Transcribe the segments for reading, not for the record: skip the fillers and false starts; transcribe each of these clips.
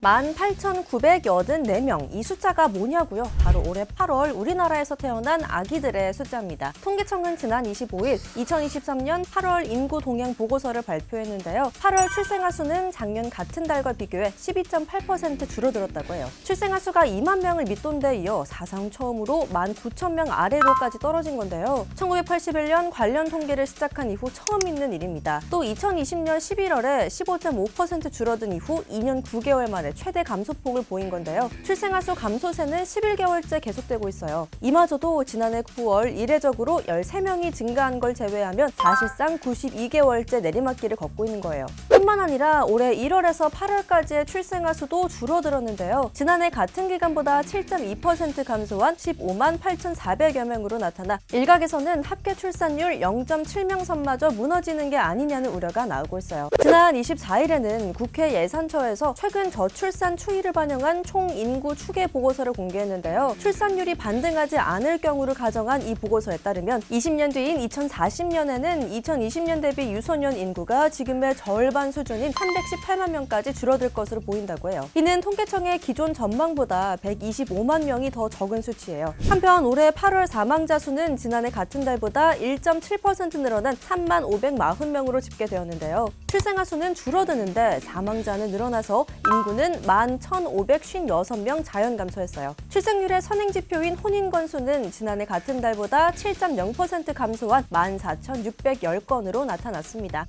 18,984명, 이 숫자가 뭐냐고요? 바로 올해 8월 우리나라에서 태어난 아기들의 숫자입니다. 통계청은 지난 25일 2023년 8월 인구 동향 보고서를 발표했는데요. 8월 출생아 수는 작년 같은 달과 비교해 12.8% 줄어들었다고 해요. 출생아 수가 2만 명을 밑돈 데 이어 사상 처음으로 19,000명 아래로까지 떨어진 건데요. 1981년 관련 통계를 시작한 이후 처음 있는 일입니다. 또 2020년 11월에 15.5% 줄어든 이후 2년 9개월 만에 최대 감소폭을 보인 건데요. 출생아 수 감소세는 11개월째 계속되고 있어요. 이마저도 지난해 9월 이례적으로 13명이 증가한 걸 제외하면 사실상 92개월째 내리막길을 걷고 있는 거예요. 뿐만 아니라 올해 1월에서 8월까지의 출생아 수도 줄어들었는데요. 지난해 같은 기간보다 7.2% 감소한 15만 8,400여 명으로 나타나 일각에서는 합계 출산율 0.7명 선마저 무너지는 게 아니냐는 우려가 나오고 있어요. 지난 24일에는 국회 예산처에서 최근 저출산 추이를 반영한 총인구 추계 보고서를 공개했는데요. 출산율이 반등하지 않을 경우를 가정한 이 보고서에 따르면 20년 뒤인 2040년에는 2020년 대비 유소년 인구가 지금의 절반 수준인 318만 명까지 줄어들 것으로 보인다고 해요. 이는 통계청의 기존 전망보다 125만 명이 더 적은 수치예요. 한편 올해 8월 사망자 수는 지난해 같은 달보다 1.7% 늘어난 3만 540명으로 집계되었는데요. 출생아 수는 줄어드는데 사망자는 늘어나서 인구는 11,556명 자연 감소했어요. 출생률의 선행지표인 혼인 건수는 지난해 같은 달보다 7.0% 감소한 14,610건으로 나타났습니다.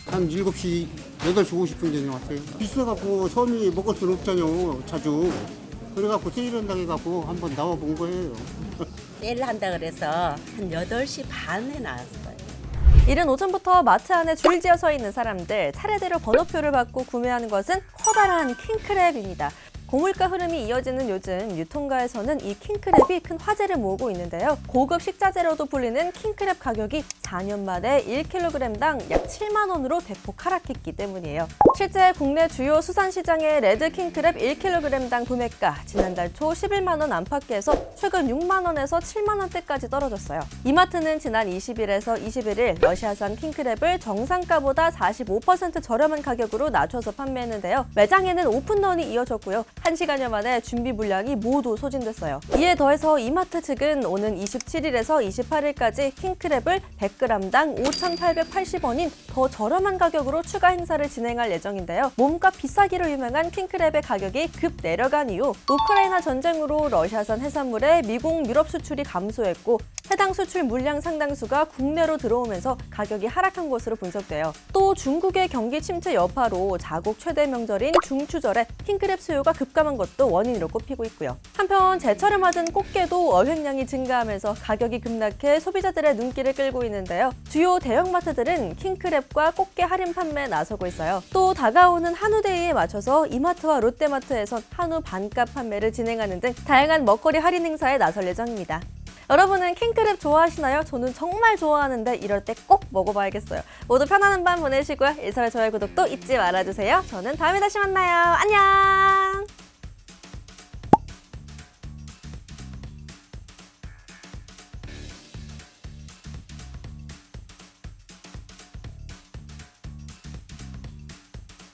한 7시, 8시 50분에 나왔어요. 비싸갖고 섬이 먹을 수는 없잖아요, 자주. 그래갖고 세일한다고 해갖고 한번 나와본 거예요. 세일한다 그래서 한 8시 반에 나왔어요. 이른 오전부터 마트 안에 줄지어 서 있는 사람들, 차례대로 번호표를 받고 구매하는 것은 커다란 킹크랩입니다. 고물가 흐름이 이어지는 요즘 유통가에서는 이 킹크랩이 큰 화제를 모으고 있는데요. 고급 식자재로도 불리는 킹크랩 가격이 4년 만에 1kg당 약 7만 원으로 대폭 하락했기 때문이에요. 실제 국내 주요 수산시장의 레드 킹크랩 1kg당 구매가 지난달 초 11만 원 안팎에서 최근 6만 원에서 7만 원대까지 떨어졌어요. 이마트는 지난 20일에서 21일 러시아산 킹크랩을 정상가보다 45% 저렴한 가격으로 낮춰서 판매했는데요. 매장에는 오픈런이 이어졌고요. 1시간여 만에 준비 물량이 모두 소진됐어요. 이에 더해서 이마트 측은 오는 27일에서 28일까지 킹크랩을 100g당 5,880원인 더 저렴한 가격으로 추가 행사를 진행할 예정인데요. 몸값 비싸기로 유명한 킹크랩의 가격이 급 내려간 이후 우크라이나 전쟁으로 러시아산 해산물의 미국, 유럽 수출이 감소했고 해당 수출 물량 상당수가 국내로 들어오면서 가격이 하락한 것으로 분석돼요. 또 중국의 경기 침체 여파로 자국 최대 명절인 중추절에 킹크랩 수요가 급감한 것도 원인으로 꼽히고 있고요. 한편 제철을 맞은 꽃게도 어획량이 증가하면서 가격이 급락해 소비자들의 눈길을 끌고 있는데요. 주요 대형마트들은 킹크랩과 꽃게 할인 판매에 나서고 있어요. 또 다가오는 한우데이에 맞춰서 이마트와 롯데마트에선 한우 반값 판매를 진행하는 등 다양한 먹거리 할인 행사에 나설 예정입니다. 여러분은 킹크랩 좋아하시나요? 저는 정말 좋아하는데 이럴 때 꼭 먹어봐야겠어요. 모두 편안한 밤 보내시고요. 일설의 좋아요, 구독도 잊지 말아주세요. 저는 다음에 다시 만나요. 안녕!